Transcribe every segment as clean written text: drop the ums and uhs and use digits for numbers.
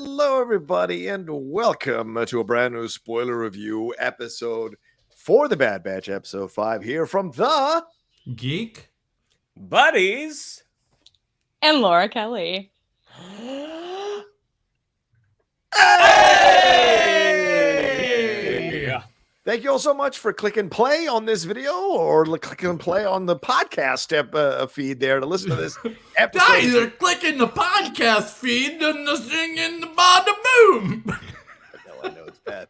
Hello, everybody, and welcome to a brand new spoiler review episode for the Bad Batch, episode 5, here from the Geek Buddies and Laura Kelly. Hey! Thank you all so much for clicking play on this video or clicking play on the podcast feed there to listen to this episode. Guys are clicking the podcast feed and the singing the bada boom. I know it's bad.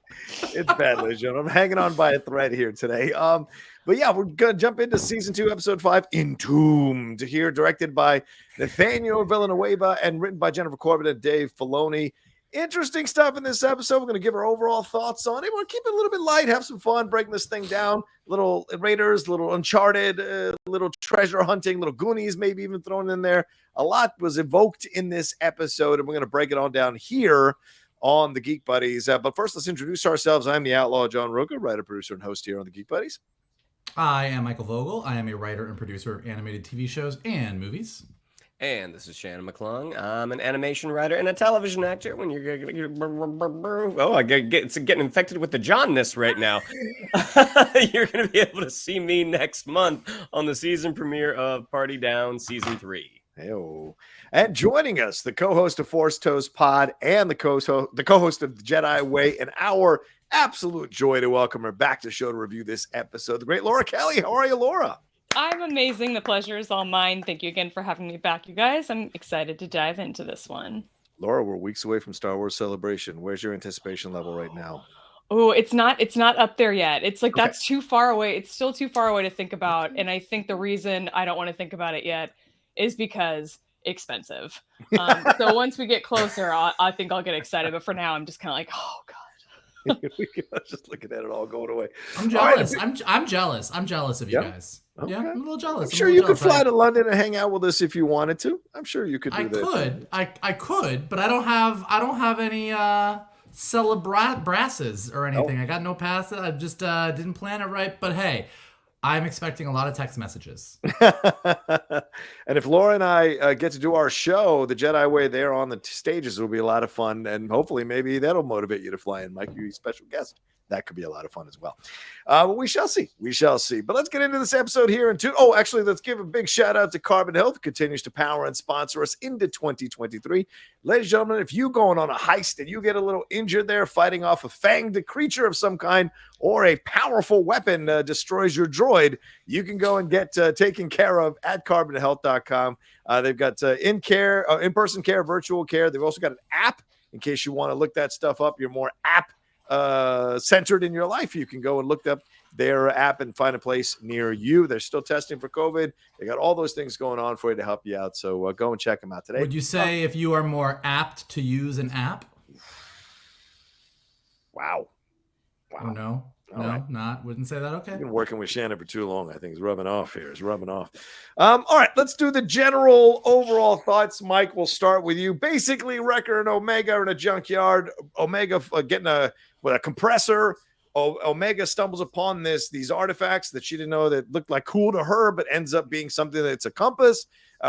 It's bad, ladies and gentlemen. I'm hanging on by a thread here today. But yeah, we're gonna jump into season 2, episode 5, Entombed, here, directed by Nathaniel Villanueva and written by Jennifer Corbett and Dave Filoni. Interesting stuff in this episode. We're going to give our overall thoughts on it. We're going to keep it a little bit light, have some fun, breaking this thing down. Little Raiders, little Uncharted, little treasure hunting, little Goonies maybe even thrown in there. A lot was evoked in this episode, and we're going to break it all down here on the Geek Buddies. But first, let's introduce ourselves. I'm the Outlaw John Rocha, writer, producer, and host here on the Geek Buddies. I am Michael Vogel. I am a writer and producer of animated TV shows and movies. and this is Shannon McClung. I'm an animation writer and a television actor. When you're it's getting infected with the Johnness right now. You're going to be able to see me next month on the season premiere of Party Down Season 3. Hey-o. And joining us, the co-host of Force Toast Pod and the co-host of the Jedi Way, and our absolute joy to welcome her back to the show to review this episode, the great Laura Kelly. How are you, Laura? I'm amazing. The pleasure is all mine. Thank you again for having me back, you guys. I'm excited to dive into this one. Laura, we're weeks away from Star Wars Celebration. Where's your anticipation level right now? Oh, it's not up there yet. It's like, that's too far away. It's still too far away to think about. And I think the reason I don't want to think about it yet is because expensive. So once we get closer, I think I'll get excited. But for now, I'm just kind of like, oh God. Just looking at it all going away. I'm jealous. Right. I'm jealous. I'm jealous of you guys. Okay. Yeah, I'm a little jealous. I'm sure you could fly to London and hang out with us if you wanted to. I'm sure you could do that. I could, but I don't have any brasses or anything. I got no pass. I just didn't plan it right. But hey, I'm expecting a lot of text messages. And if Laura and I get to do our show, the Jedi Way, there on the stages, will be a lot of fun. And hopefully maybe that'll motivate you to fly in, Mike. You're a special guest. That could be a lot of fun as well. But we shall see. We shall see. But let's get into this episode here. Actually, let's give a big shout out to Carbon Health. Continues to power and sponsor us into 2023. Ladies and gentlemen, if you going on a heist and you get a little injured there fighting off a fanged creature of some kind, or a powerful weapon destroys your droid, you can go and get taken care of at carbonhealth.com. They've got in-person care, virtual care. They've also got an app in case you want to look that stuff up. You're more app centered in your life. You can go and look up their app and find a place near you. They're still testing for COVID. They got all those things going on for you to help you out. So go and check them out today. Would you say if you are more apt to use an app? Wow. Oh, no. No, right. Not. Wouldn't say that. Okay. I've been working with Shannon for too long. I think it's rubbing off here. It's rubbing off. All right. Let's do the general overall thoughts. Mike, we'll start with you. Basically, Wrecker and Omega are in a junkyard. Omega getting a compressor. Omega stumbles upon these artifacts that she didn't know that looked like cool to her, but ends up being something that's a compass.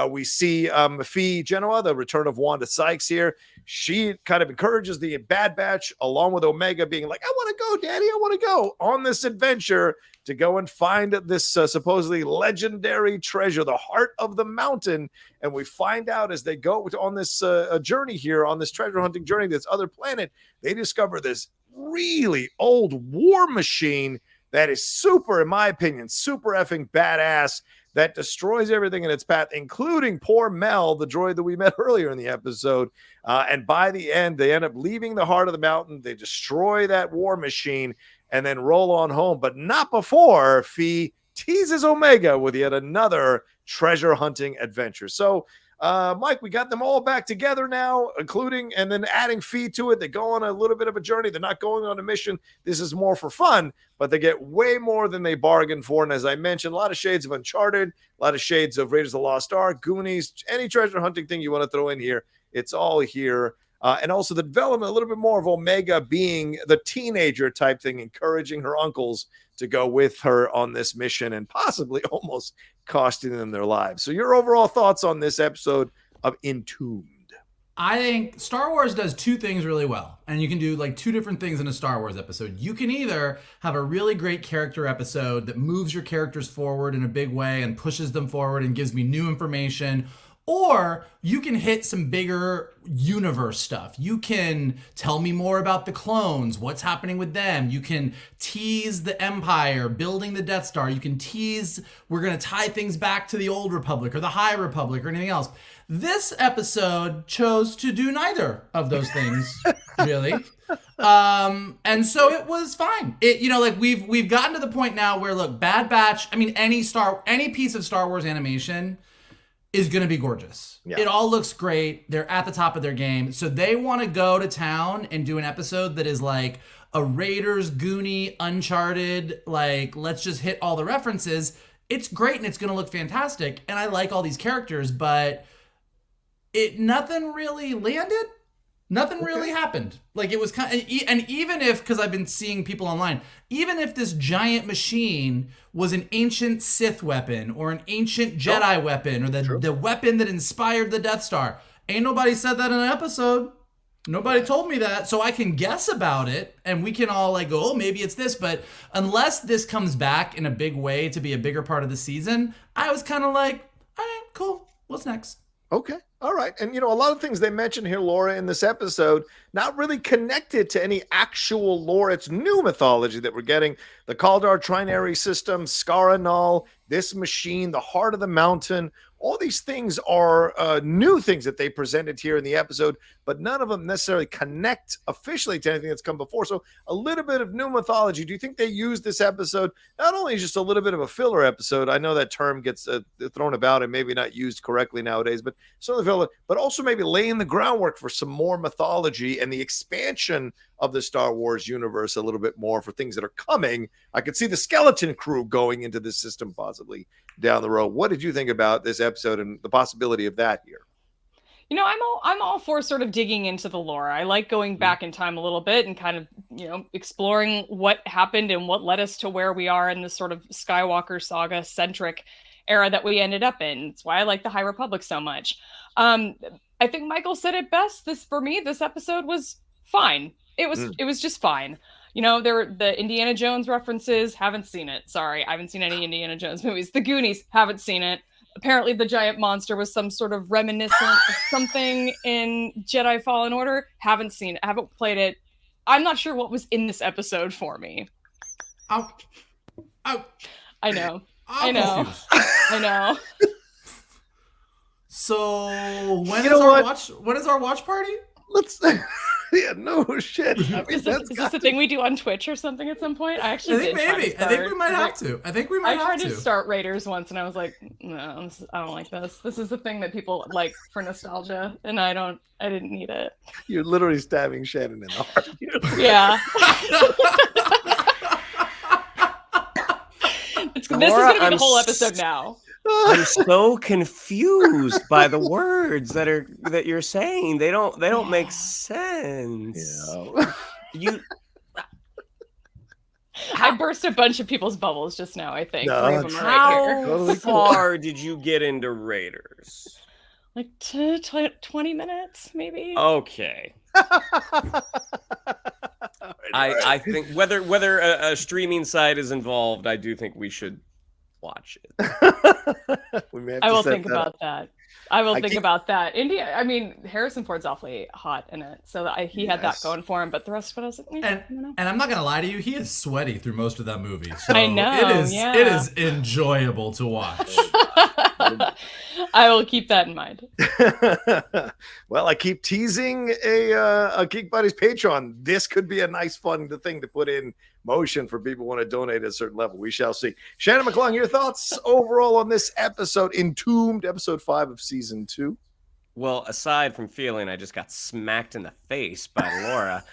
We see Phee Genoa, the return of Wanda Sykes here. She kind of encourages the Bad Batch, along with Omega, being like, I want to go, Daddy, I want to go on this adventure to go and find this supposedly legendary treasure, the heart of the mountain. And we find out as they go on this journey here, on this treasure hunting journey, this other planet, they discover this really old war machine that is super, in my opinion, super effing badass, that destroys everything in its path, including poor Mel, the droid that we met earlier in the episode. And by the end, they end up leaving the heart of the mountain. They destroy that war machine and then roll on home, but not before Phee teases Omega with yet another treasure hunting adventure. So, Mike, we got them all back together now, including and then adding Phee to it. They go on a little bit of a journey. They're not going on a mission. This is more for fun, but they get way more than they bargained for. And as I mentioned, a lot of shades of Uncharted, a lot of shades of Raiders of the Lost Ark, Goonies, any treasure hunting thing you want to throw in here, it's all here. And also the development, a little bit more of Omega being the teenager type thing, encouraging her uncles to go with her on this mission and possibly almost costing them their lives. So your overall thoughts on this episode of Entombed? I think Star Wars does two things really well, and you can do like two different things in a Star Wars episode. You can either have a really great character episode that moves your characters forward in a big way and pushes them forward and gives me new information, or you can hit some bigger universe stuff. You can tell me more about the clones, what's happening with them. You can tease the Empire, building the Death Star. You can tease, we're going to tie things back to the Old Republic or the High Republic or anything else. This episode chose to do neither of those things, really. And so it was fine. We've gotten to the point now where, look, Bad Batch, I mean, any piece of Star Wars animation is going to be gorgeous. Yeah. It all looks great. They're at the top of their game. So they want to go to town and do an episode that is like a Raiders, Goonie, Uncharted, like, let's just hit all the references. It's great and it's going to look fantastic. And I like all these characters, but nothing really landed. Nothing really happened. Like, it was kind of, and even if, because I've been seeing people online, even if this giant machine was an ancient Sith weapon or an ancient Jedi weapon or the weapon that inspired the Death Star, ain't nobody said that in an episode. Nobody told me that. So I can guess about it and we can all like go, oh, maybe it's this. But unless this comes back in a big way to be a bigger part of the season, I was kind of like, all right, cool. What's next? Okay. All right. And, a lot of things they mentioned here, Laura, in this episode, not really connected to any actual lore. It's new mythology that we're getting. The Kaldar Trinary system, Scaranal, this machine, the heart of the mountain. All these things are new things that they presented here in the episode, but none of them necessarily connect officially to anything that's come before. So a little bit of new mythology. Do you think they used this episode not only just a little bit of a filler episode? I know that term gets thrown about and maybe not used correctly nowadays, but certainly filler, but also maybe laying the groundwork for some more mythology and the expansion of the Star Wars universe a little bit more for things that are coming. I could see the skeleton crew going into this system possibly down the road. What did you think about this episode and the possibility of that here? I'm all for sort of digging into the lore. I like going back in time a little bit and kind of, exploring what happened and what led us to where we are in this sort of Skywalker saga centric era that we ended up in. It's why I like the High Republic so much. I think Michael said it best. This episode was fine. It was just fine. There were the Indiana Jones references. Haven't seen it. Sorry, I haven't seen any Indiana Jones movies. The Goonies. Haven't seen it. Apparently, the giant monster was some sort of reminiscent of something in Jedi Fallen Order. Haven't seen it. Haven't played it. I'm not sure what was in this episode for me. Ouch. I know. I know. So when is our watch party? Let's. Yeah, no shit. I mean, is this a thing we do on Twitch or something at some point? I think we might have to. I tried to start Raiders once, and I was like, no, I don't like this. This is the thing that people like for nostalgia, and I didn't need it. You're literally stabbing Shannon in the heart. Yeah. This is going to be the whole episode now. I'm so confused by the words that you're saying. They don't make sense. Yeah. I burst a bunch of people's bubbles just now, I think. No, how far did you get into Raiders? Like 20 minutes, maybe. Okay. I think whether a streaming site is involved, I do think we should watch it. I will think about that. I will think about that. India, I mean, Harrison Ford's awfully hot in it, so he had that going for him. But the rest of it, I was like, I don't know. And I'm not gonna lie to you, he is sweady through most of that movie. So I know. It is enjoyable to watch. I will keep that in mind. Well, I keep teasing a Geek Buddies Patreon. This could be a nice, fun thing to put in motion for people who want to donate at a certain level. We shall see. Shannon McClung, your thoughts overall on this episode, Entombed, episode 5 of season 2? Well, aside from feeling I just got smacked in the face by Laura,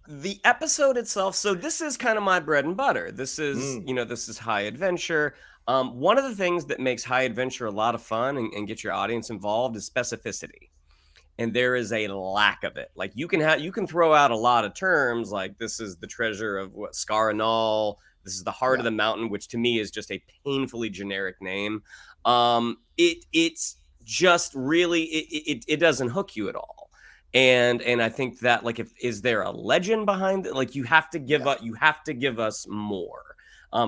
the episode itself, so this is kind of my bread and butter. This is, this is high adventure. One of the things that makes high adventure a lot of fun and get your audience involved is specificity. And there is a lack of it. Like you can throw out a lot of terms like this is the treasure of Scaranal, this is the heart of the mountain, which to me is just a painfully generic name. It's just really it doesn't hook you at all. And I think that, like, is there a legend behind it? Like, you have to give us more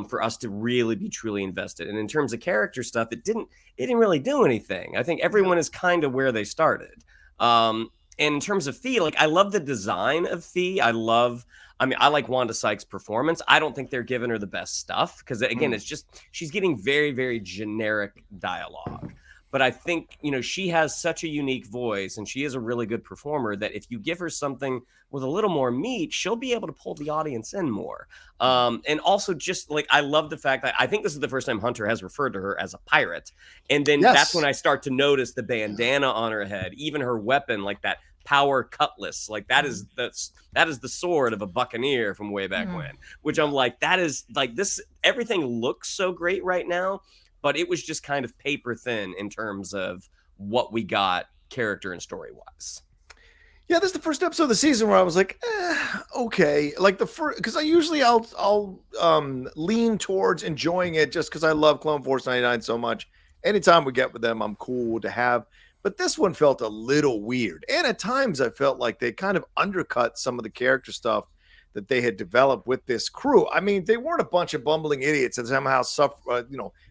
for us to really be truly invested. And in terms of character stuff, it didn't really do anything. I think everyone is kind of where they started. And in terms of Phee, like, I love the design of Phee. I like Wanda Sykes' performance. I don't think they're giving her the best stuff because, again, it's just she's getting very, very generic dialogue. But I think, she has such a unique voice and she is a really good performer that if you give her something with a little more meat, she'll be able to pull the audience in more. And also, just like, I love the fact that I think this is the first time Hunter has referred to her as a pirate. And then that's when I start to notice the bandana on her head, even her weapon, like that power cutlass, like that is the sword of a buccaneer from way back when, which I'm like, that is like this, everything looks so great right now. But it was just kind of paper thin in terms of what we got character and story wise. Yeah, this is the first episode of the season where I was like, okay. Like the first, because I'll lean towards enjoying it just because I love Clone Force 99 so much. Anytime we get with them, I'm cool to have. But this one felt a little weird. And at times I felt like they kind of undercut some of the character stuff that they had developed with this crew. I mean, they weren't a bunch of bumbling idiots and somehow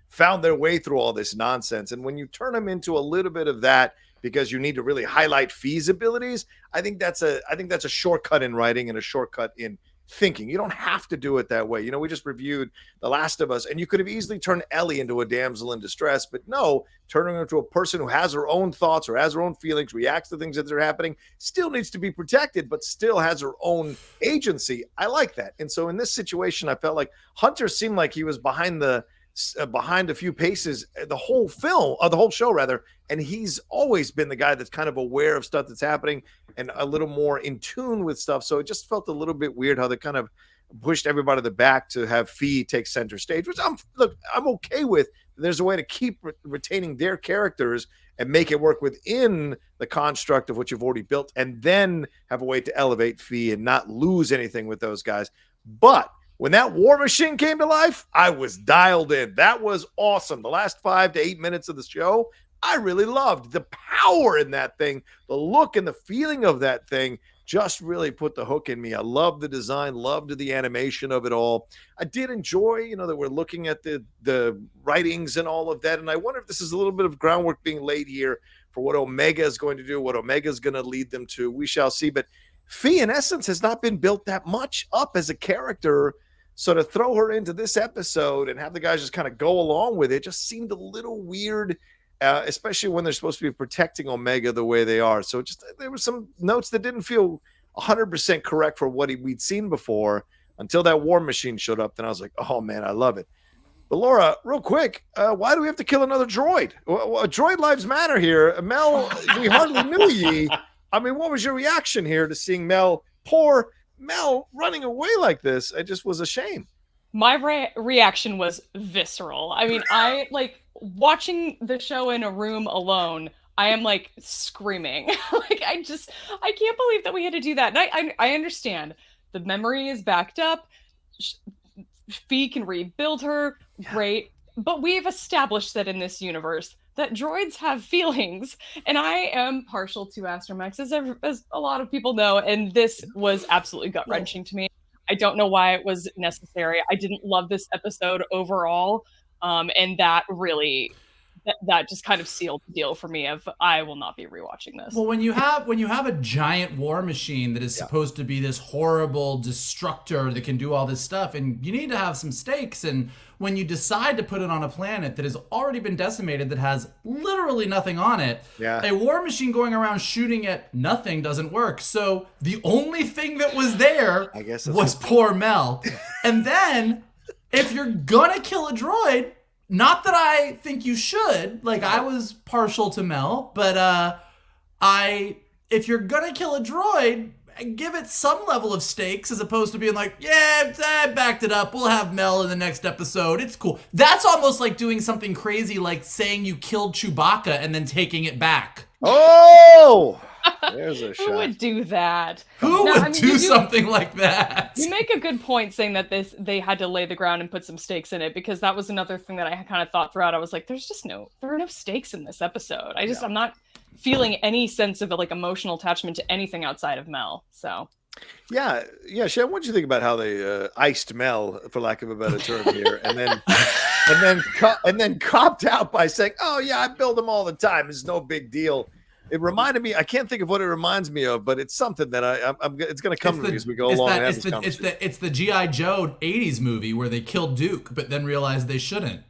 found their way through all this nonsense. And when you turn them into a little bit of that because you need to really highlight Fee's abilities, I think that's a shortcut in writing and a shortcut in thinking. You don't have to do it that way. We just reviewed The Last of Us, and you could have easily turned Ellie into a damsel in distress, but no, turning her into a person who has her own thoughts or has her own feelings, reacts to things that are happening, still needs to be protected, but still has her own agency. I like that. And so in this situation, I felt like Hunter seemed like he was behind a few paces the whole film, or the whole show rather, and he's always been the guy that's kind of aware of stuff that's happening and a little more in tune with stuff. So it just felt a little bit weird how they kind of pushed everybody to the back to have Phee take center stage, which I'm okay with. There's a way to keep retaining their characters and make it work within the construct of what you've already built, and then have a way to elevate Phee and not lose anything with those guys. But when that war machine came to life, I was dialed in. That was awesome. The last 5 to 8 minutes of the show, I really loved the power in that thing. The look and the feeling of that thing just really put the hook in me. I loved the design, loved the animation of it all. I did enjoy, that we're looking at the writings and all of that. And I wonder if this is a little bit of groundwork being laid here for what Omega is going to do, what Omega is going to lead them to. We shall see. But Phee, in essence, has not been built that much up as a character. So to throw her into this episode and have the guys just kind of go along with it just seemed a little weird, especially when they're supposed to be protecting Omega the way they are. So there were some notes that didn't feel 100% correct for what we'd seen before until that war machine showed up. Then I was like, oh, man, I love it. But Laura, real quick, why do we have to kill another droid? Well, droid lives matter here. Mel, we hardly knew ye. I mean, what was your reaction here to seeing poor Mel running away like this? It just was a shame. My reaction was visceral. I mean, I like watching the show in a room alone. I am like screaming. Like I can't believe that we had to do that. And I understand the memory is backed up. Phee can rebuild her, great. But we've established that in this universe that droids have feelings, and I am partial to Astromechs, as a lot of people know, and this was absolutely gut-wrenching to me. I don't know why it was necessary. I didn't love this episode overall, and that really that just kind of sealed the deal for me of I will not be rewatching this. Well, when you have a giant war machine that is supposed to be this horrible destructor that can do all this stuff, and you need to have some stakes, and when you decide to put it on a planet that has already been decimated, that has literally nothing on it, a war machine going around shooting at nothing doesn't work. So the only thing that was there was poor Mel. And then if you're gonna kill a droid, not that I think you should, like I was partial to Mel, but if you're gonna kill a droid, give it some level of stakes as opposed to being like, yeah, I backed it up. We'll have Mel in the next episode. It's cool. That's almost like doing something crazy like saying you killed Chewbacca and then taking it back. Oh! There's a Who shot. would do that? Who No, would I mean, do something like that? You make a good point saying that they had to lay the ground and put some stakes in it, because that was another thing that I kind of thought throughout. I was like, there are no stakes in this episode. I'm not feeling any sense of like emotional attachment to anything outside of Mel. So Yeah, Shan, what did you think about how they iced Mel, for lack of a better term here, and then copped out by saying, "Oh yeah, I build them all the time. It's no big deal." It reminded me. I can't think of what it reminds me of, but it's something that it's going to come to me as we go along. It's the GI Joe '80s movie where they killed Duke, but then realized they shouldn't.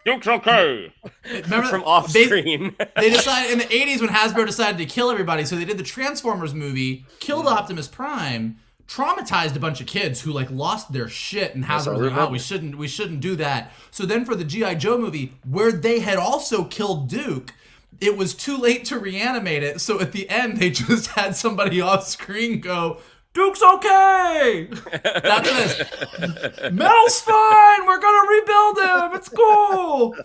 Duke's okay. Remember From off screen. They decided in the 80s when Hasbro decided to kill everybody, so they did the Transformers movie, killed Optimus Prime, traumatized a bunch of kids who like lost their shit, and Hasbro was like, "Oh, we shouldn't do that." So then for the GI Joe movie, where they had also killed Duke, it was too late to reanimate it. So at the end, they just had somebody off screen go, "Duke's okay." That's it. Mel's fine. We're gonna rebuild him. It's cool.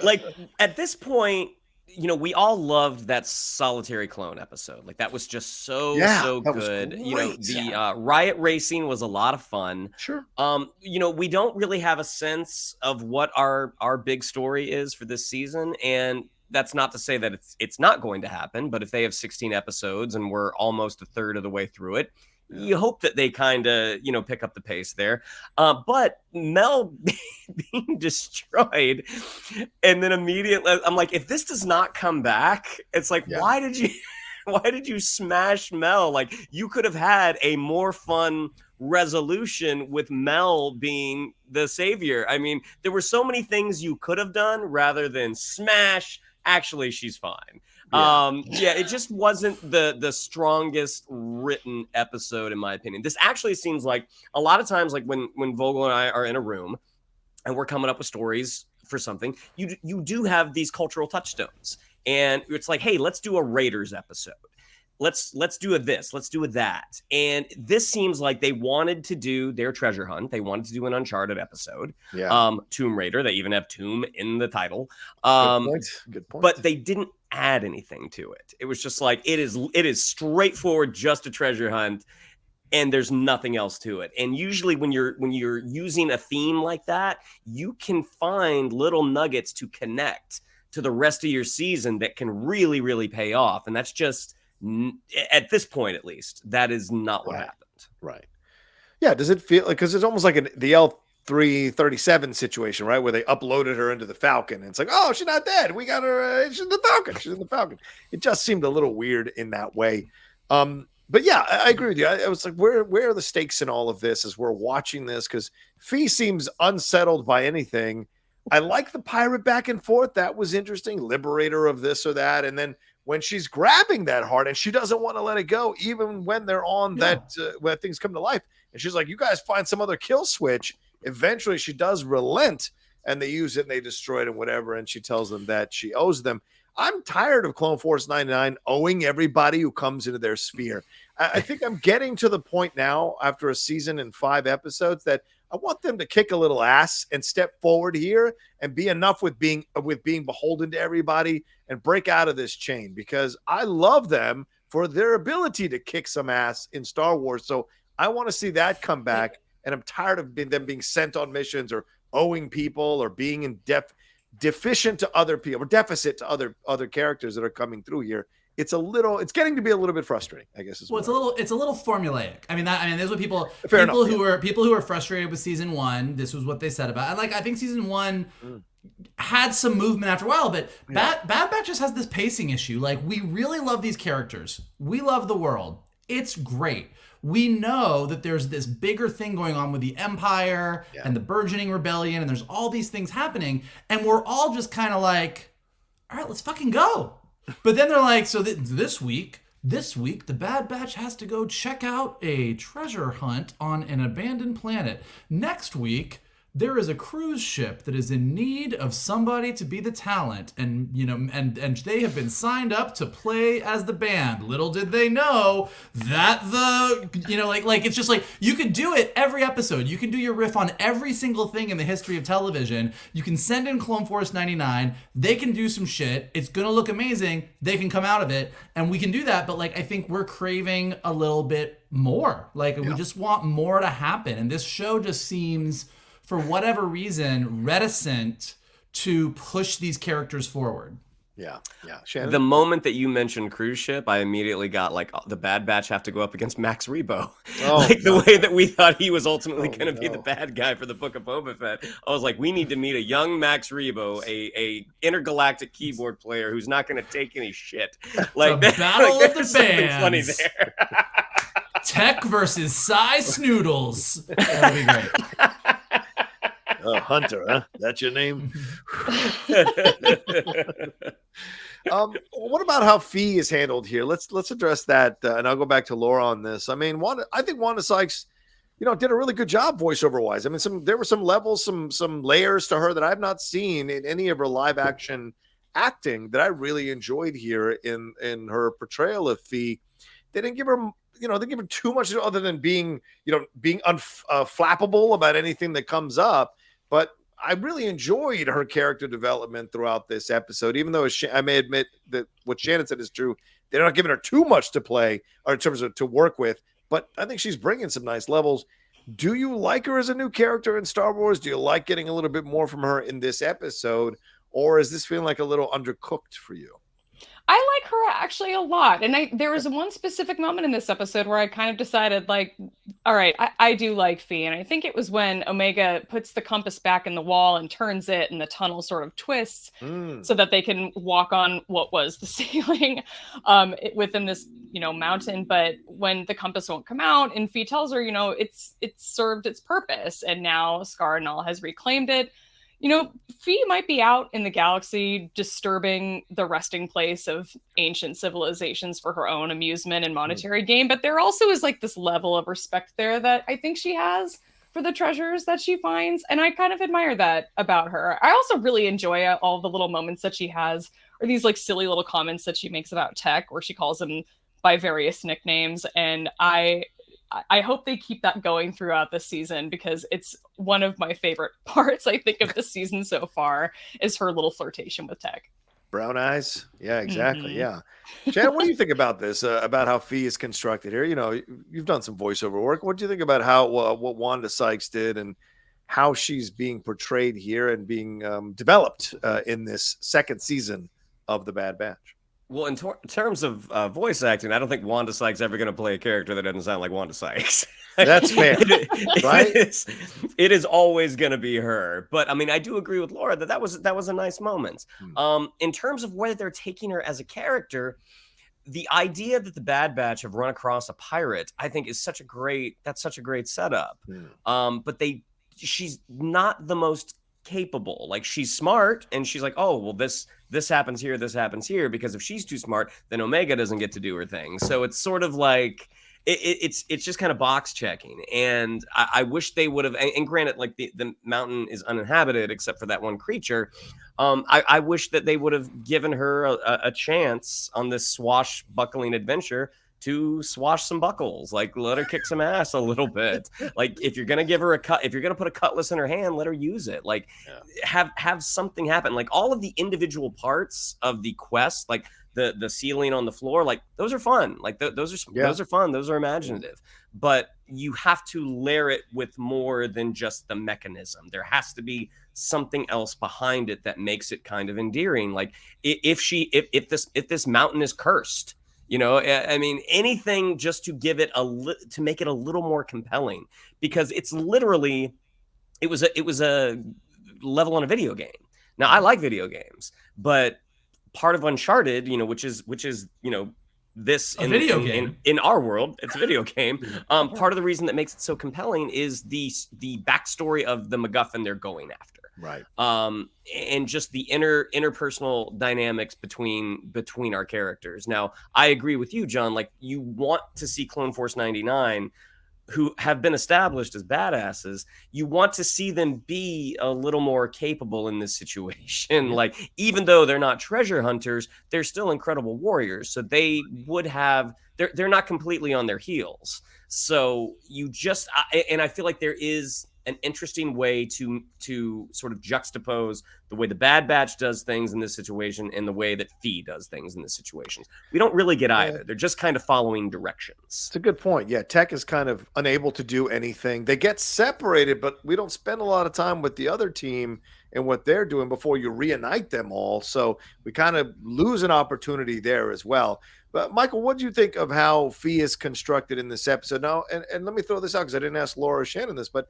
Like at this point, we all loved that Solitary Clone episode. Like that was just so good. The riot racing was a lot of fun. Sure. We don't really have a sense of what our big story is for this season, and that's not to say that it's not going to happen. But if they have 16 episodes and we're almost a third of the way through it, you hope that they kind of, pick up the pace there. But Mel being destroyed, and then immediately, I'm like, if this does not come back, it's like, why did you smash Mel? Like, you could have had a more fun resolution with Mel being the savior. I mean, there were so many things you could have done rather than smash. Actually, she's fine. It just wasn't the strongest written episode in my opinion. This actually seems like a lot of times, like when Vogel and I are in a room and we're coming up with stories for something, you do have these cultural touchstones, and it's like, hey, let's do a Raiders episode. Let's do this. Let's do that. And this seems like they wanted to do their treasure hunt. They wanted to do an Uncharted episode. Yeah. Tomb Raider. They even have Tomb in the title. Good point. But they didn't add anything to it. It was just like it is straightforward, just a treasure hunt, and there's nothing else to it. And usually when you're using a theme like that, you can find little nuggets to connect to the rest of your season that can really, really pay off. And that's just, at this point at least, that is not what happened. Right. Yeah. Does it feel like, because it's almost like the L337 situation, right? Where they uploaded her into the Falcon, and it's like, oh, she's not dead. We got her. She's in the Falcon. She's in the Falcon. It just seemed a little weird in that way. But yeah, I agree with you. I was like, where are the stakes in all of this as we're watching this? Because Phee seems unsettled by anything. I like the pirate back and forth. That was interesting. Liberator of this or that. And then when she's grabbing that heart and she doesn't want to let it go, even when they're on that, when things come to life. And she's like, you guys find some other kill switch. Eventually she does relent, and they use it and they destroy it and whatever. And she tells them that she owes them. I'm tired of Clone Force 99 owing everybody who comes into their sphere. I think I'm getting to the point now after a season and 5 episodes that I want them to kick a little ass and step forward here and be enough with being beholden to everybody and break out of this chain, because I love them for their ability to kick some ass in Star Wars. So I want to see that come back, and I'm tired of them being sent on missions or owing people or being in deficient to other people or deficit to other characters that are coming through here. It's getting to be a little bit frustrating, I guess. It's a little formulaic. I mean, there's what people who are frustrated with season 1. This was what they said about, and like I think season 1 had some movement after a while, but Bad Batch just has this pacing issue. Like, we really love these characters. We love the world. It's great. We know that there's this bigger thing going on with the Empire and the burgeoning rebellion, and there's all these things happening, and we're all just kind of like, all right, let's fucking go. But then they're like, so this week, the Bad Batch has to go check out a treasure hunt on an abandoned planet. Next week, there is a cruise ship that is in need of somebody to be the talent, and and they have been signed up to play as the band. Little did they know that like it's just like, you could do it every episode. You can do your riff on every single thing in the history of television. You can send in Clone Force 99. They can do some shit. It's gonna look amazing. They can come out of it, and we can do that. But like, I think we're craving a little bit more. Like, we just want more to happen, and this show just seems, for whatever reason, reticent to push these characters forward. Yeah. Shannon? The moment that you mentioned cruise ship, I immediately got like, the Bad Batch have to go up against Max Rebo. Like the way that we thought he was ultimately going to be the bad guy for the Book of Boba Fett. I was like, we need to meet a young Max Rebo, a intergalactic keyboard player who's not going to take any shit. Like, the battle like, of the something funny bands. there. Tech versus Cy Snoodles. That'll be great. Hunter, huh? That's your name? What about how Phee is handled here? Let's address that, and I'll go back to Laura on this. I mean, I think Wanda Sykes, did a really good job voiceover wise. I mean, there were some levels, some layers to her that I've not seen in any of her live action acting that I really enjoyed here in her portrayal of Phee. They didn't give her, they didn't give her too much other than being flappable about anything that comes up. But I really enjoyed her character development throughout this episode, even though I may admit that what Shannon said is true. They're not giving her too much to play, or in terms of to work with, but I think she's bringing some nice levels. Do you like her as a new character in Star Wars? Do you like getting a little bit more from her in this episode, or is this feeling like a little undercooked for you? I like her actually a lot. And there was one specific moment in this episode where I kind of decided, like, all right, I do like Phee. And I think it was when Omega puts the compass back in the wall and turns it, and the tunnel sort of twists so that they can walk on what was the ceiling within this, mountain. But when the compass won't come out, and Phee tells her, it's served its purpose, and now Scar Null has reclaimed it. Phee might be out in the galaxy disturbing the resting place of ancient civilizations for her own amusement and monetary gain, but there also is like this level of respect there that I think she has for the treasures that she finds, and I kind of admire that about her. I also really enjoy all the little moments that she has, or these like silly little comments that she makes about Tech, where she calls them by various nicknames, and I hope they keep that going throughout the season, because it's one of my favorite parts, I think, of the season so far, is her little flirtation with Tech. Brown eyes. Yeah, exactly. Yeah. Shannon, what do you think about this, about how Phee is constructed here? You've done some voiceover work. What do you think about how what Wanda Sykes did, and how she's being portrayed here and being developed in this second season of The Bad Batch? Well, in terms of voice acting, I don't think Wanda Sykes ever going to play a character that doesn't sound like Wanda Sykes. That's fair, right? It is always going to be her. But I mean, I do agree with Laura that was a nice moment. In terms of where they're taking her as a character, the idea that the Bad Batch have run across a pirate, I think, is such a great setup. But she's not the most capable. Like, she's smart, and she's like, oh, well, this happens here, because if she's too smart, then Omega doesn't get to do her thing. So it's sort of like it's just kind of box checking. And I wish they would have, and granted, like the mountain is uninhabited except for that one creature. I wish that they would have given her a chance on this swashbuckling adventure to swash some buckles, like let her kick some ass a little bit. Like, if you're gonna give her if you're gonna put a cutlass in her hand, let her use it. Like, have something happen. Like, all of the individual parts of the quest, like the ceiling on the floor, like those are fun. Like those are fun. Those are imaginative. But you have to layer it with more than just the mechanism. There has to be something else behind it that makes it kind of endearing. Like, if this mountain is cursed, I mean, anything just to give it to make it a little more compelling, because it's literally, it was a level on a video game. Now, I like video games, but part of Uncharted, which is this in our world, it's a video game. Part of the reason that makes it so compelling is the backstory of the MacGuffin they're going after. Right. And just the interpersonal dynamics between our characters. Now, I agree with you, John. Like, you want to see Clone Force 99 who have been established as badasses, you want to see them be a little more capable in this situation. Like, even though they're not treasure hunters, they're still incredible warriors. So they would have, they're not completely on their heels. So you just, and I feel like there is an interesting way to sort of juxtapose the way the Bad Batch does things in this situation and the way that Phee does things in this situation. We don't really get either. They're just kind of following directions. It's a good point. Yeah, Tech is kind of unable to do anything. They get separated, but we don't spend a lot of time with the other team and what they're doing before you reunite them all. So we kind of lose an opportunity there as well. But Michael, what do you think of how Phee is constructed in this episode? Now, and let me throw this out because I didn't ask Laura or Shannon this, but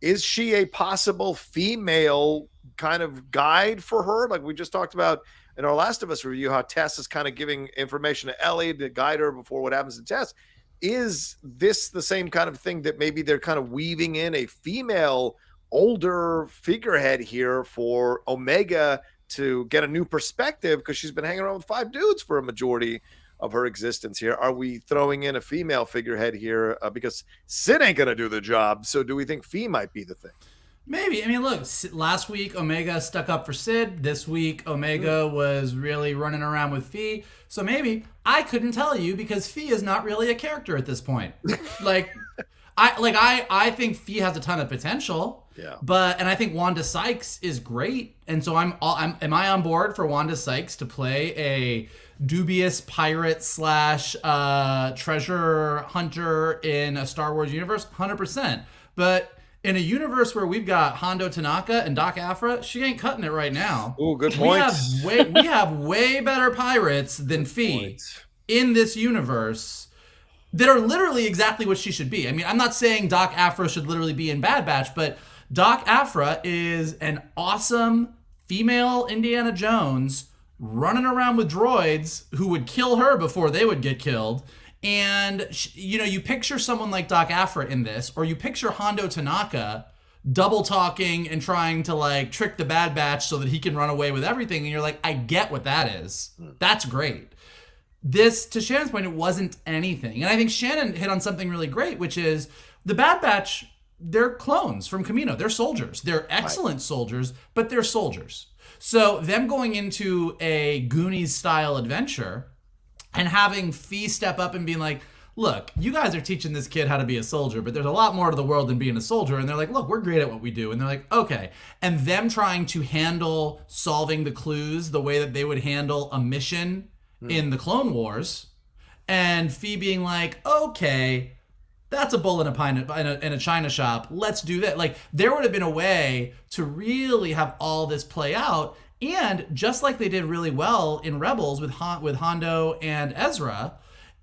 is she a possible female kind of guide for her? Like we just talked about in our Last of Us review, how Tess is kind of giving information to Ellie to guide her before what happens to Tess. Is this the same kind of thing that maybe they're kind of weaving in a female, older figurehead here for Omega to get a new perspective because she's been hanging around with 5 dudes for a majority of her existence here? Are we throwing in a female figurehead here because Sid ain't going to do the job? So do we think Phee might be the thing? Maybe. I mean, look, last week Omega stuck up for Sid. This week Omega was really running around with Phee. So maybe I couldn't tell you because Phee is not really a character at this point. I think Phee has a ton of potential. Yeah. And I think Wanda Sykes is great. And so am I on board for Wanda Sykes to play a dubious pirate / treasure hunter in a Star Wars universe? 100%. But in a universe where we've got Hondo Tanaka and Doc Aphra, she ain't cutting it right now. Oh, good point. We have way better pirates than Phee in this universe that are literally exactly what she should be. I mean, I'm not saying Doc Aphra should literally be in Bad Batch, but Doc Aphra is an awesome female Indiana Jones running around with droids who would kill her before they would get killed. And, you picture someone like Doc Aphra in this, or you picture Hondo Tanaka double talking and trying to trick the Bad Batch so that he can run away with everything. And you're like, I get what that is. That's great. This, to Shannon's point, it wasn't anything. And I think Shannon hit on something really great, which is the Bad Batch, they're clones from Kamino. They're soldiers. They're excellent soldiers, but they're soldiers. So them going into a Goonies-style adventure and having Phee step up and being like, look, you guys are teaching this kid how to be a soldier, but there's a lot more to the world than being a soldier. And they're like, look, we're great at what we do. And they're like, okay. And them trying to handle solving the clues the way that they would handle a mission in the Clone Wars. And Phee being like, okay, that's a bull in a china shop. Let's do that. There would have been a way to really have all this play out. And just like they did really well in Rebels with Hondo and Ezra,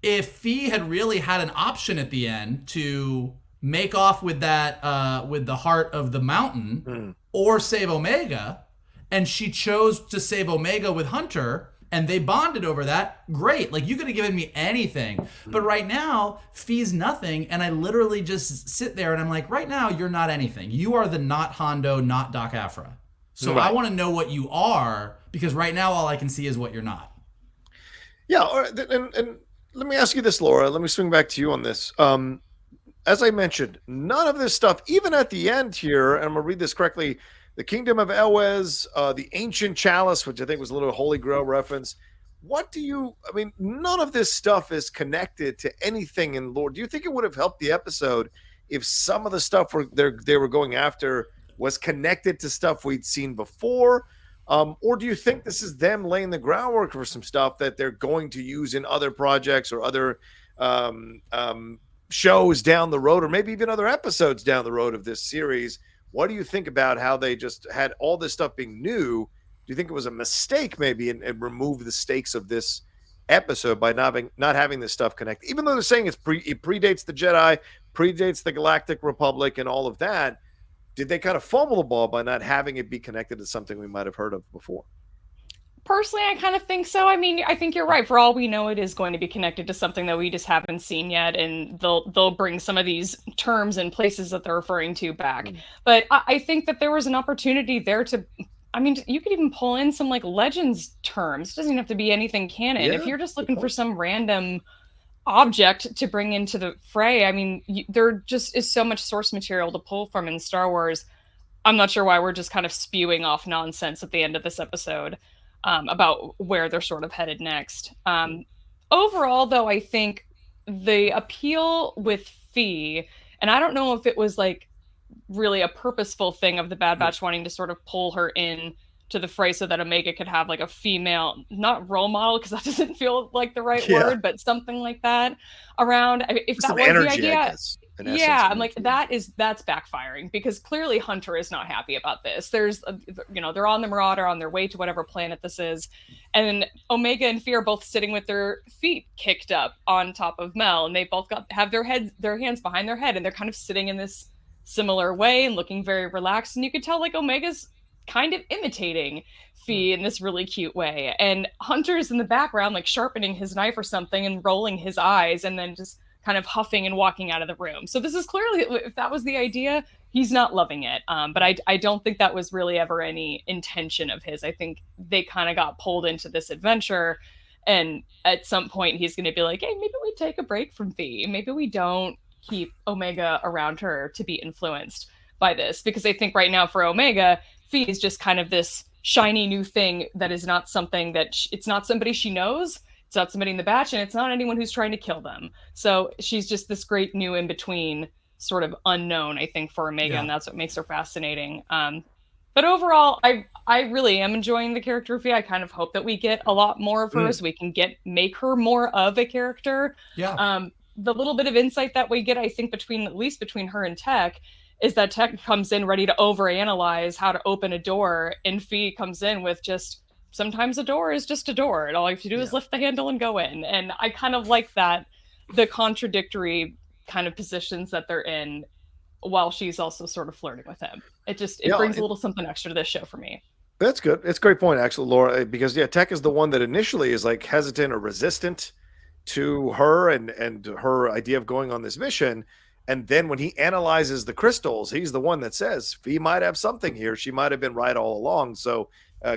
if Phee had really had an option at the end to make off with that, with the heart of the mountain, or save Omega, and she chose to save Omega with Hunter, and they bonded over that, great. You could have given me anything. But right now, Phee's nothing, and I literally just sit there and I'm like, right now, you're not anything. You are the not Hondo, not Doc Aphra. So I want to know what you are, because right now all I can see is what you're not. Yeah, and let me ask you this, Laura. Let me swing back to you on this. As I mentioned, none of this stuff, even at the end here, and I'm going to read this correctly, the Kingdom of Elwes, the Ancient Chalice, which I think was a little Holy Grail reference. None of this stuff is connected to anything in lore. Do you think it would have helped the episode if some of the stuff they were going after was connected to stuff we'd seen before? Or do you think this is them laying the groundwork for some stuff that they're going to use in other projects or other shows down the road, or maybe even other episodes down the road of this series? What do you think about how they just had all this stuff being new? Do you think it was a mistake maybe and remove the stakes of this episode by not having this stuff connect? Even though they're saying it predates the Jedi, predates the Galactic Republic and all of that, did they kind of fumble the ball by not having it be connected to something we might have heard of before? Personally, I kind of think so. I mean, I think you're right. For all we know, it is going to be connected to something that we just haven't seen yet, and they'll bring some of these terms and places that they're referring to back. But I think that there was an opportunity there to, I mean, you could even pull in some Legends terms. It doesn't have to be anything canon. If you're just looking for some random object to bring into the fray. I mean, there just is so much source material to pull from in Star Wars. I'm not sure why we're just kind of spewing off nonsense at the end of this episode about where they're sort of headed next. Overall, though, I think the appeal with Phee, and I don't know if it was like really a purposeful thing of the Bad Batch wanting to sort of pull her in to the fray so that Omega could have like a female, not role model, because that doesn't feel like the right word, but something like that around. If that was energy, the idea, I guess, yeah, I'm like, that's backfiring, because clearly Hunter is not happy about this. There's, they're on the Marauder on their way to whatever planet this is, and Omega and Phee are both sitting with their feet kicked up on top of Mel, and they both have their hands behind their head, and they're kind of sitting in this similar way and looking very relaxed, and you could tell like Omega's kind of imitating Phee in this really cute way, and Hunter's in the background like sharpening his knife or something and rolling his eyes and then just kind of huffing and walking out of the room. So this is clearly, if that was the idea, he's not loving it. But I don't think that was really ever any intention of his. I think they kind of got pulled into this adventure, and at some point he's going to be like, hey, maybe we take a break from Phee. Maybe we don't keep Omega around her to be influenced by this, because I think right now for Omega, Phee is just kind of this shiny new thing that is not something that it's not somebody she knows, it's not somebody in the batch, and it's not anyone who's trying to kill them. So she's just this great new in between sort of unknown, I think, for Omega, and that's what makes her fascinating. But overall, I really am enjoying the character of Phee. I kind of hope that we get a lot more of her so we can make her more of a character. The little bit of insight that we get, I think, at least between her and Tech, is that Tech comes in ready to overanalyze how to open a door, and Phee comes in with just, sometimes a door is just a door, and all you have to do is lift the handle and go in. And I kind of like that, the contradictory kind of positions that they're in, while she's also sort of flirting with him. It brings a little something extra to this show for me. That's good. It's a great point, actually, Laura, because Tech is the one that initially is like hesitant or resistant to her and her idea of going on this mission. And then when he analyzes the crystals, he's the one that says Phee might have something here. She might have been right all along. So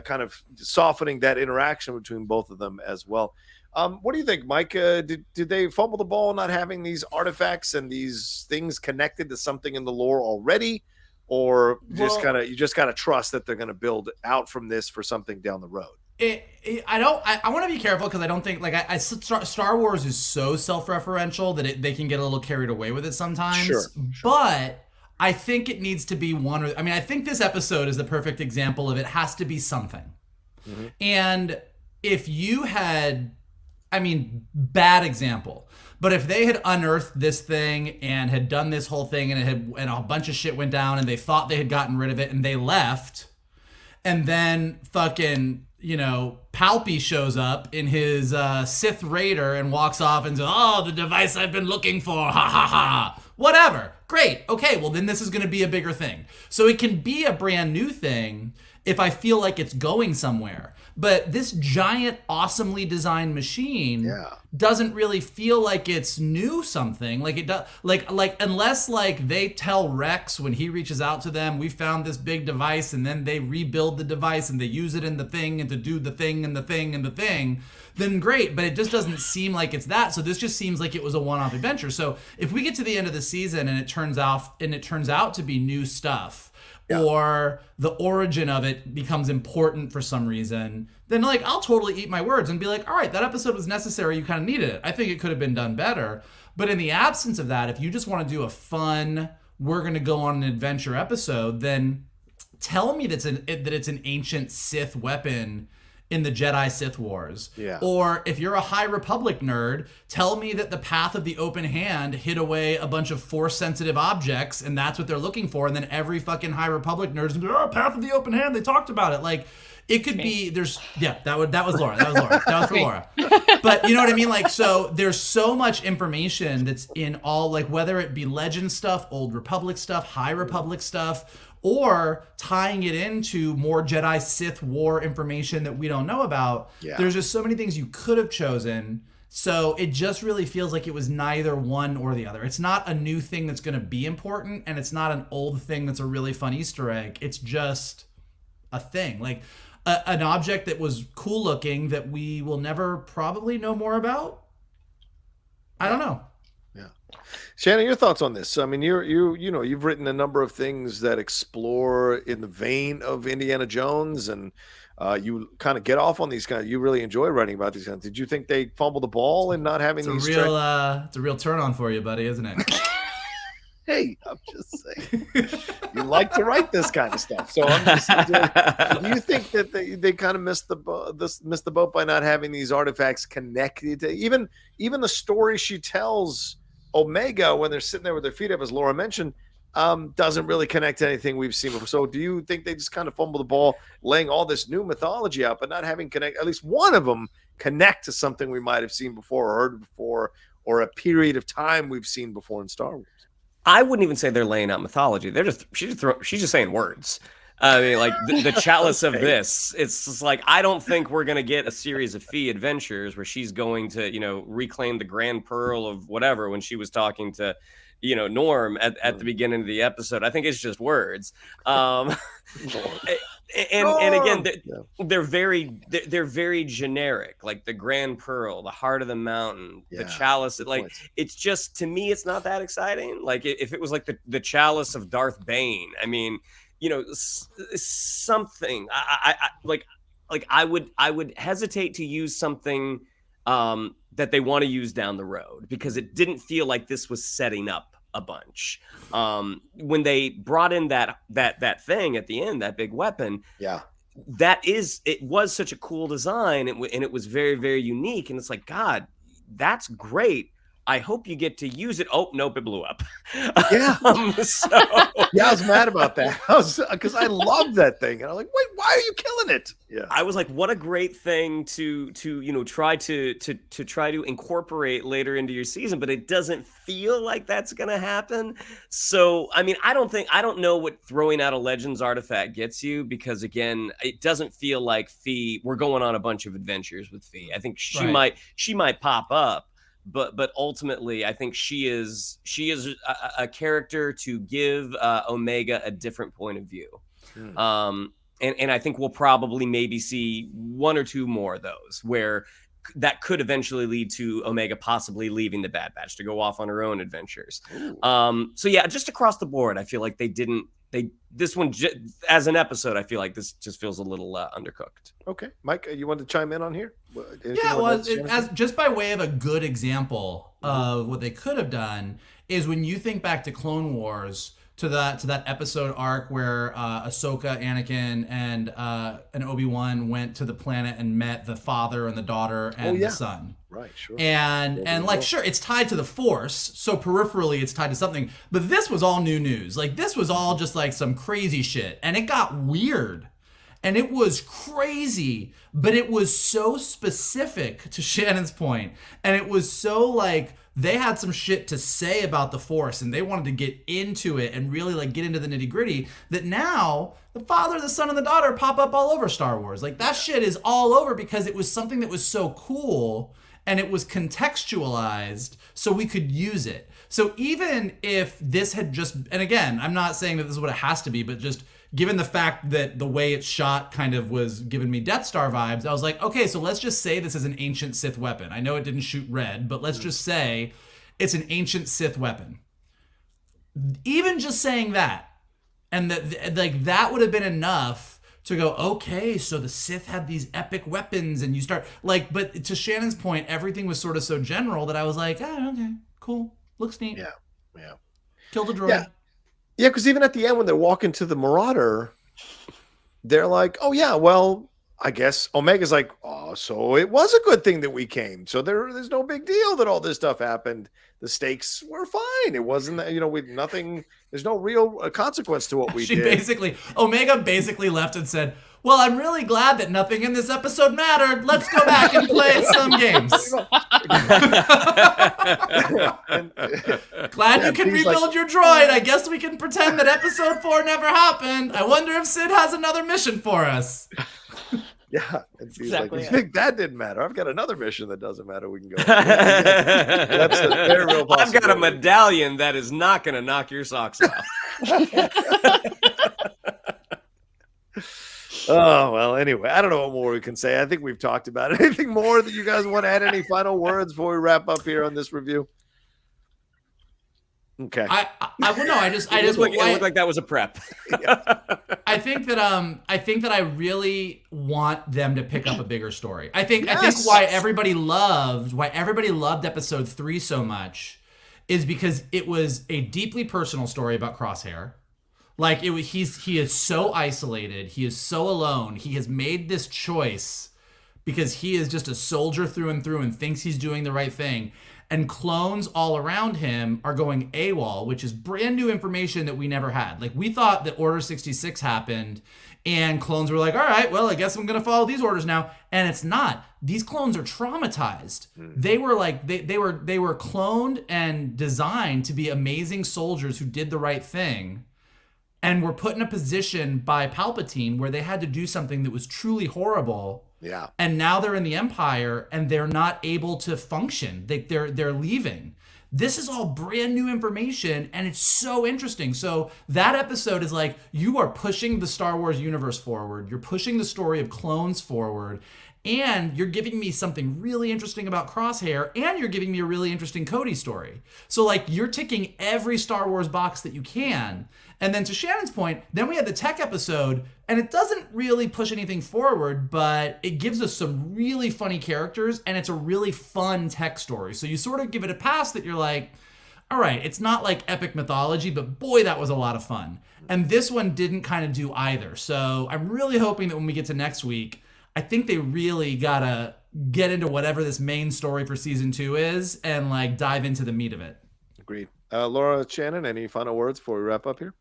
kind of softening that interaction between both of them as well. What do you think, Mike? Did they fumble the ball not having these artifacts and these things connected to something in the lore already? Or you just gotta trust that they're going to build out from this for something down the road? I want to be careful, because I don't think Star Wars is so self-referential that they can get a little carried away with it sometimes. Sure. But I think it needs to be I think this episode is the perfect example of it has to be something. Mm-hmm. And if you had, bad example, but if they had unearthed this thing and had done this whole thing and a bunch of shit went down and they thought they had gotten rid of it and they left, and then fucking, Palpy shows up in his Sith Raider and walks off and says, oh, the device I've been looking for, ha ha ha. Whatever. Great. Okay, well then this is going to be a bigger thing. So it can be a brand new thing if I feel like it's going somewhere. But this giant, awesomely designed machine doesn't really feel like it's new something. Like it does, unless they tell Rex when he reaches out to them, we found this big device, and then they rebuild the device and they use it in the thing and to do the thing and the thing and the thing, then great. But it just doesn't seem like it's that. So this just seems like it was a one-off adventure. So if we get to the end of the season and it turns out to be new stuff, or the origin of it becomes important for some reason, then I'll totally eat my words and be like, all right, that episode was necessary. You kind of needed it. I think it could have been done better. But in the absence of that, if you just want to do a fun, we're going to go on an adventure episode, then tell me that it's an ancient Sith weapon in the Jedi Sith Wars. Yeah. Or if you're a High Republic nerd, tell me that the Path of the Open Hand hid away a bunch of Force-sensitive objects, and that's what they're looking for. And then every fucking High Republic nerd's gonna be, oh, Path of the Open Hand, they talked about it. It could be, that was Laura. That was for Laura. But you know what I mean? So there's so much information that's in all, whether it be Legend stuff, Old Republic stuff, High Republic stuff, or tying it into more Jedi Sith War information that we don't know about. Yeah. There's just so many things you could have chosen. So it just really feels like it was neither one or the other. It's not a new thing that's going to be important, and it's not an old thing that's a really fun Easter egg. It's just a thing. An object that was cool looking that we will never probably know more about. I don't know. Yeah. Shannon, your thoughts on this? I mean, you've written a number of things that explore in the vein of Indiana Jones, and you kind of get off on these kind. You really enjoy writing about these kinds. Did you think they fumbled the ball in not having It's these? It's a real turn on for you, buddy, isn't it? Hey, I'm just saying, you like to write this kind of stuff. So I'm just. Do you think that they kind of missed the boat by not having these artifacts connected to even the story she tells Omega when they're sitting there with their feet up, as Laura mentioned, doesn't really connect to anything we've seen before. So do you think they just kind of fumbled the ball, laying all this new mythology out, but not having at least one of them connect to something we might have seen before or heard before, or a period of time we've seen before in Star Wars? I wouldn't even say they're laying out mythology. She's just saying words. I mean, like the chalice of this. It's just like, I don't think we're gonna get a series of Phee adventures where she's going to, reclaim the Grand Pearl of whatever when she was talking to, Norm at the beginning of the episode. I think it's just words. And again, they're very generic, like the Grand Pearl, the heart of the mountain, the chalice. It's just, to me, it's not that exciting. Like if it was like the chalice of Darth Bane, I mean, something. I would hesitate to use something that they want to use down the road, because it didn't feel like this was setting up a bunch. When they brought in that thing at the end, that big weapon, it was such a cool design, and it was very, very unique. And it's like, God, that's great. I hope you get to use it. Oh, nope, it blew up. Yeah. I was mad about that. Because I love that thing. And I'm like, wait, why are you killing it? Yeah. I was like, what a great thing to try to incorporate later into your season, but it doesn't feel like that's gonna happen. So I mean, I don't know what throwing out a Legends artifact gets you, because again, it doesn't feel like we're going on a bunch of adventures with Phee. I think she might pop up. But ultimately, I think she is a character to give Omega a different point of view. And I think we'll probably maybe see one or two more of those, where that could eventually lead to Omega possibly leaving the Bad Batch to go off on her own adventures. So yeah, just across the board, I feel like this one as an episode, I feel like this just feels a little undercooked. Okay, Mike, you want to chime in on here? As just by way of a good example of what they could have done is when you think back to Clone Wars, to that episode arc where Ahsoka, Anakin, and Obi-Wan went to the planet and met the father and the daughter and the son. Right, sure. And like, sure, it's tied to the Force, so peripherally it's tied to something, but this was all new news. Like, this was all just like some crazy shit, and it got weird. And it was crazy, but it was so specific, to Shannon's point. And it was so like, they had some shit to say about the Force, and they wanted to get into it and really like get into the nitty gritty, that now the father, the son, and the daughter pop up all over Star Wars. Like, that shit is all over because it was something that was so cool and it was contextualized so we could use it. So even if this had just, and again, I'm not saying that this is what it has to be, but just given the fact that the way it's shot kind of was giving me Death Star vibes, I was like, okay, so let's just say this is an ancient Sith weapon. I know it didn't shoot red, but let's just say it's an ancient Sith weapon. Even just saying that, and that would have been enough to go, okay, so the Sith had these epic weapons, and you start like, but to Shannon's point, everything was sort of so general that I was like, okay, cool, looks neat. Yeah. Killed a droid. Yeah, because even at the end when they're walking to the Marauder, they're like, oh yeah, well, I guess Omega's like, oh, so it was a good thing that we came. So there's no big deal that all this stuff happened. The stakes were fine. It wasn't, nothing, there's no real consequence to what we did. Omega basically left and said, well, I'm really glad that nothing in this episode mattered. Let's go back and play some games. Glad you can rebuild your droid. I guess we can pretend that episode 4 never happened. I wonder if Sid has another mission for us. Yeah, and he's like, you think that didn't matter? I've got another mission that doesn't matter. We can go. That's a very real possibility. I've got a medallion that is not going to knock your socks off. Oh, well, anyway, I don't know what more we can say. I think we've talked about it. Anything more that you guys want to add? Any final words before we wrap up here on this review? Okay. I well, no, I just It looked like that was a prep. I think that I really want them to pick up a bigger story. I think why everybody loved episode 3 so much is because it was a deeply personal story about Crosshair. Like he is so isolated, he is so alone. He has made this choice because he is just a soldier through and through and thinks he's doing the right thing. And clones all around him are going AWOL, which is brand new information that we never had. Like, we thought that Order 66 happened, and clones were like, all right, well, I guess I'm going to follow these orders now. And it's not. These clones are traumatized. They were like, they were cloned and designed to be amazing soldiers who did the right thing, and were put in a position by Palpatine where they had to do something that was truly horrible. Yeah. And now they're in the Empire and they're not able to function. They're leaving. This is all brand new information and it's so interesting. So that episode is like, you are pushing the Star Wars universe forward. You're pushing the story of clones forward. And you're giving me something really interesting about Crosshair, and you're giving me a really interesting Cody story. So, like, you're ticking every Star Wars box that you can. And then to Shannon's point, then we had the tech episode, and it doesn't really push anything forward, but it gives us some really funny characters, and it's a really fun tech story. So you sort of give it a pass that you're like, all right, it's not like epic mythology, but boy, that was a lot of fun. And this one didn't kind of do either. So I'm really hoping that when we get to next week, I think they really gotta get into whatever this main story for season 2 is and like dive into the meat of it. Agreed. Laura, Shannon, any final words before we wrap up here?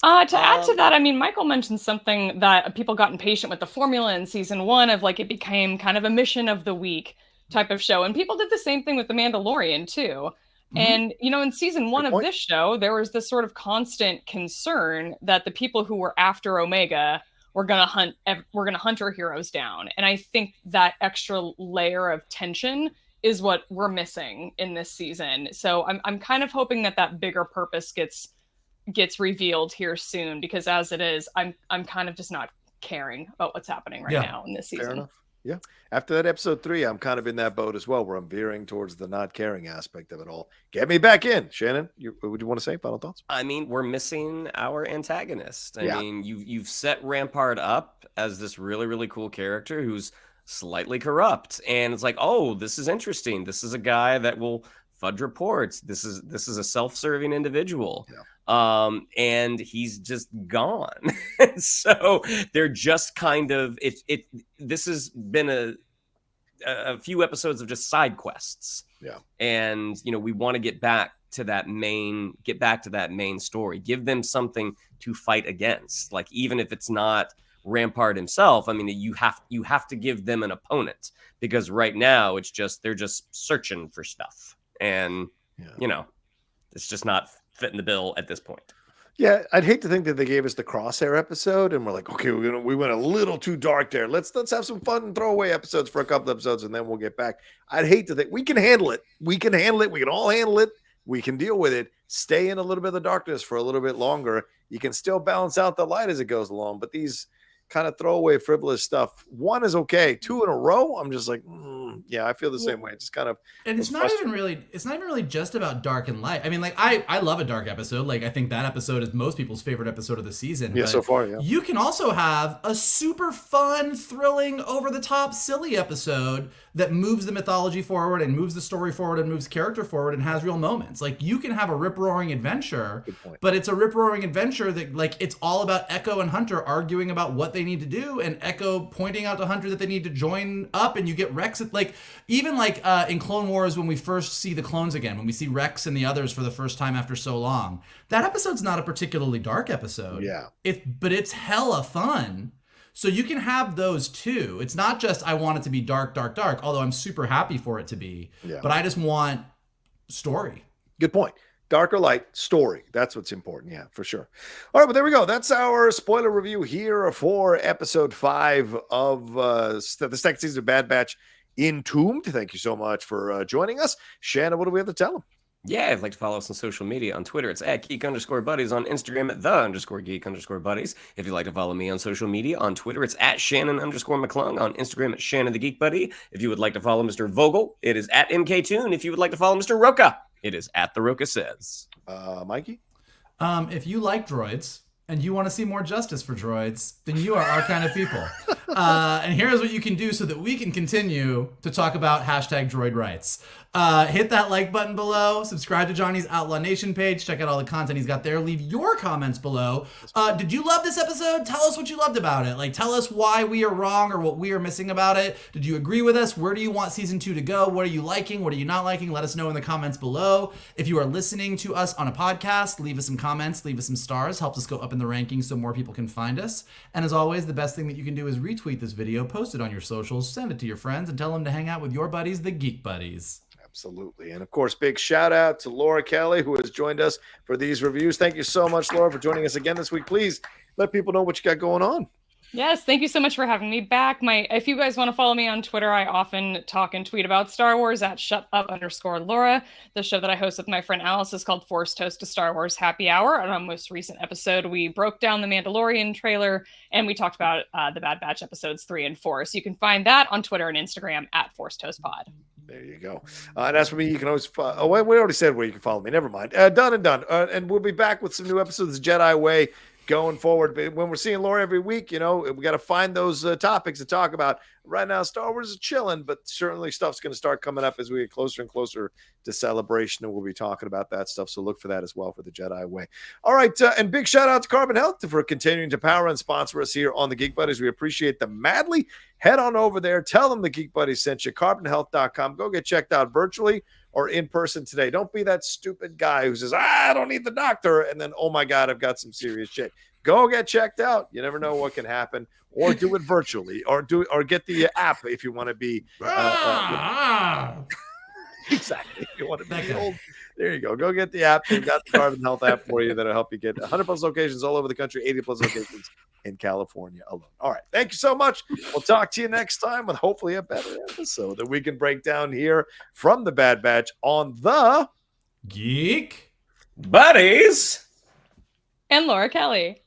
To add to that, I mean, Michael mentioned something that people got impatient with the formula in season 1 of like it became kind of a mission of the week type of show. And people did the same thing with The Mandalorian too. And, you know, in season 1 of this show, there was this sort of constant concern that the people who were after Omega we're gonna hunt our heroes down. And I think that extra layer of tension is what we're missing in this season. So I'm kind of hoping that bigger purpose gets revealed here soon, because as it is, I'm kind of just not caring about what's happening right now in this season. Fair enough. Yeah. After that episode 3, I'm kind of in that boat as well, where I'm veering towards the not caring aspect of it all. Get me back in, Shannon. What would you want to say? Final thoughts? I mean, we're missing our antagonist. I mean, you've set Rampart up as this really, really cool character who's slightly corrupt, and it's like, oh, this is interesting. This is a guy that will fudge reports. This is a self-serving individual. Yeah. And he's just gone. So they're just kind of this has been a few episodes of just side quests. Yeah. And you know, we want to get back to that main story. Give them something to fight against. Like, even if it's not Rampart himself, I mean, you have to give them an opponent, because right now they're just searching for stuff. And you know, it's just not fitting the bill at this point. Yeah, I'd hate to think that they gave us the Crosshair episode and we're like, okay, we went a little too dark there. Let's have some fun and throwaway episodes for a couple episodes, and then we'll get back. I'd hate to think we can handle it. We can handle it. We can all handle it. We can deal with it. Stay in a little bit of the darkness for a little bit longer. You can still balance out the light as it goes along, but these kind of throwaway, frivolous stuff, 1 is okay. 2 in a row, I'm just like, yeah, I feel the same way. It's just kind of, and it's not even really just about dark and light. I mean, like, I love a dark episode. Like, I think that episode is most people's favorite episode of the season. Yeah, so far, yeah. You can also have a super fun, thrilling, over the top, silly episode that moves the mythology forward and moves the story forward and moves character forward and has real moments. Like, you can have a rip-roaring adventure, but it's a rip-roaring adventure that, like, it's all about Echo and Hunter arguing about what they need to do, and Echo pointing out to Hunter that they need to join up, and you get Rex at, like, even like in Clone Wars, when we first see the clones again, when we see Rex and the others for the first time after so long, that episode's not a particularly dark episode. Yeah. But it's hella fun. So you can have those too. It's not just, I want it to be dark, dark, dark, although I'm super happy for it to be. Yeah. But I just want story. Good point. Dark or light, story. That's what's important. Yeah, for sure. All right, but there we go. That's our spoiler review here for episode 5 of the second season of Bad Batch, Entombed. Thank you so much for joining us. Shannon, what do we have to tell them? Yeah, if you'd like to follow us on social media, on Twitter, it's at geek_buddies, on Instagram at _geek_buddies. If you'd like to follow me on social media, on Twitter, it's at Shannon_McClung, on Instagram at Shannon the Geek Buddy. If you would like to follow Mr. Vogel, it is at MKToon. If you would like to follow Mr. Rocha, it is at The Rocha Says. Mikey? If you like droids and you want to see more justice for droids, then you are our kind of people. And here's what you can do so that we can continue to talk about #droid rights. Hit that like button below, subscribe to Johnny's Outlaw Nation page, check out all the content he's got there, leave your comments below. Did you love this episode? Tell us what you loved about it. Like, tell us why we are wrong or what we are missing about it. Did you agree with us? Where do you want season 2 to go? What are you liking? What are you not liking? Let us know in the comments below. If you are listening to us on a podcast, leave us some comments, leave us some stars, helps us go up in the rankings so more people can find us. And as always, the best thing that you can do is retweet this video, post it on your socials, send it to your friends, and tell them to hang out with your buddies, the Geek Buddies. Absolutely. And of course, big shout out to Laura Kelly, who has joined us for these reviews. Thank you so much, Laura, for joining us again this week. Please let people know what you got going on. Yes, thank you so much for having me back. If you guys want to follow me on Twitter, I often talk and tweet about Star Wars at @shutup_Laura. The show that I host with my friend Alice is called Force Toast to Star Wars Happy Hour. On our most recent episode, we broke down the Mandalorian trailer and we talked about the Bad Batch episodes 3 and 4. So you can find that on Twitter and Instagram at Force Toast Pod. There you go. And as for me, you can always we already said where you can follow me. Never mind. Done and done. And we'll be back with some new episodes of Jedi Way going forward. But when we're seeing Laura every week, we got to find those topics to talk about. Right now, Star Wars is chilling, but certainly stuff's going to start coming up as we get closer and closer to Celebration, and we'll be talking about that stuff. So look for that as well for the Jedi Way. All right, and big shout out to Carbon Health for continuing to power and sponsor us here on the Geek Buddies. We appreciate them madly. Head on over there, tell them the Geek Buddies sent you. CarbonHealth.com. Go get checked out virtually or in person today. Don't be that stupid guy who says, I don't need the doctor, and then, oh my God, I've got some serious shit. Go get checked out. You never know what can happen. Or do it virtually, or get the app if you want to be exactly. If you want to be old. There you go. Go get the app. They've got the Carbon Health app for you that'll help you get 100+ locations all over the country, 80+ locations in California alone. All right. Thank you so much. We'll talk to you next time with hopefully a better episode that we can break down here from the Bad Batch on the Geek Buddies And Laura Kelly.